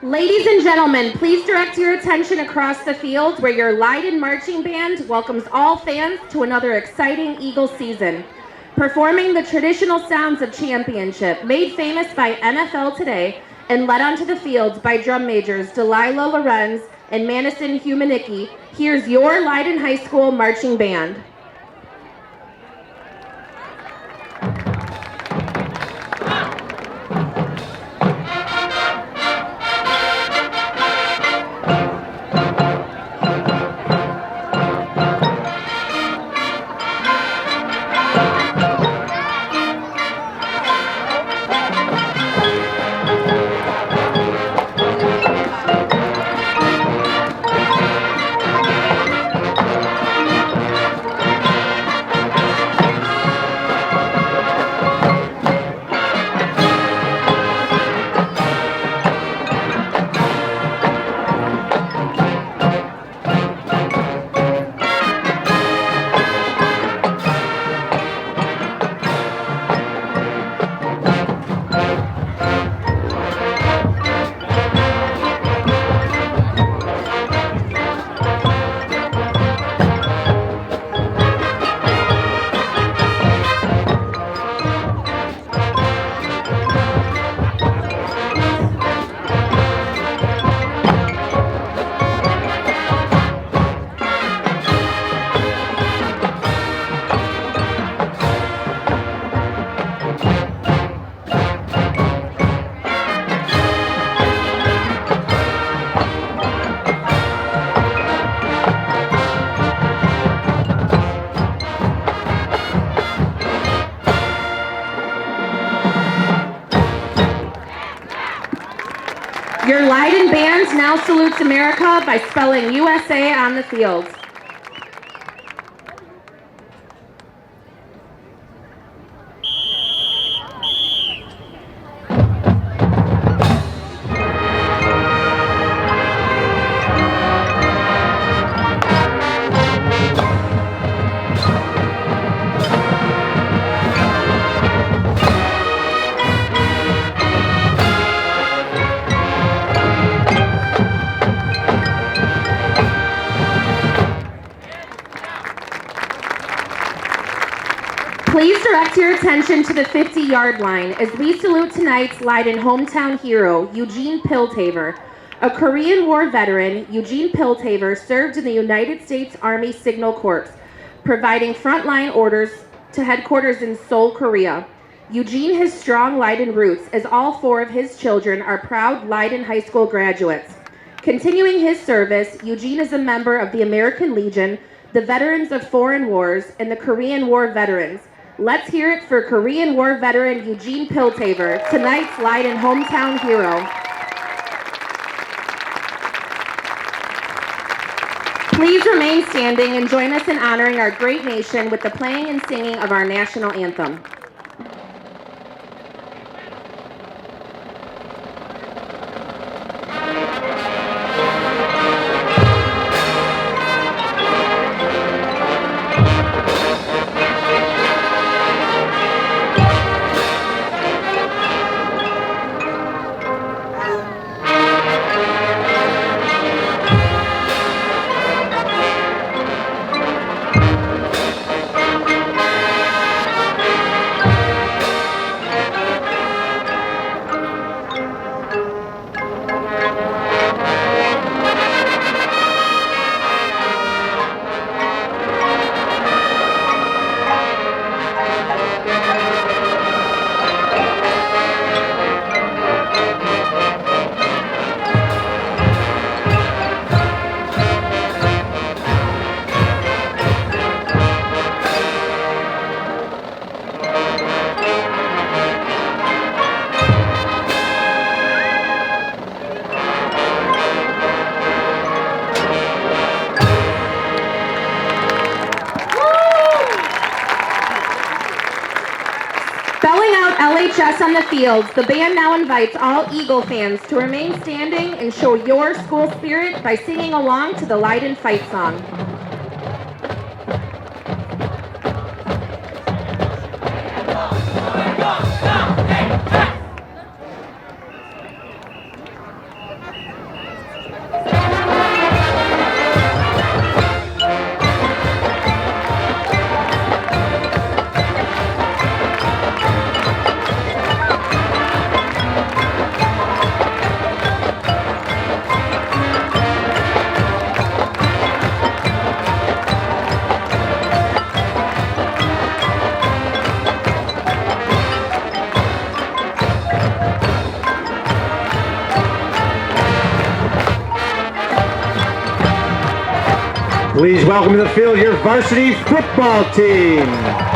Ladies and gentlemen, please direct your attention across the field where your Leiden Marching Band welcomes all fans to another exciting Eagle season. Performing the traditional sounds of championship made famous by NFL Today and led onto the field by drum majors Delilah Lorenz and Madison Humanicki, here's your Leiden High School Marching Band. Your Leiden Band now salutes America by spelling USA on the field. Please direct your attention to the 50-yard line as we salute tonight's Leiden hometown hero, Eugene Piltaver. A Korean War veteran, Eugene Piltaver served in the United States Army Signal Corps, providing frontline orders to headquarters in Seoul, Korea. Eugene has strong Leiden roots as all four of his children are proud Leiden High School graduates. Continuing his service, Eugene is a member of the American Legion, the Veterans of Foreign Wars, and the Korean War Veterans. Let's hear it for Korean War veteran Eugene Piltaver, tonight's Leiden hometown hero. Please remain standing and join us in honoring our great nation with the playing and singing of our national anthem. Spelling out LHS on the fields, the band now invites all Eagle fans to remain standing and show your school spirit by singing along to the Leiden fight song. Please welcome to the field your varsity football team.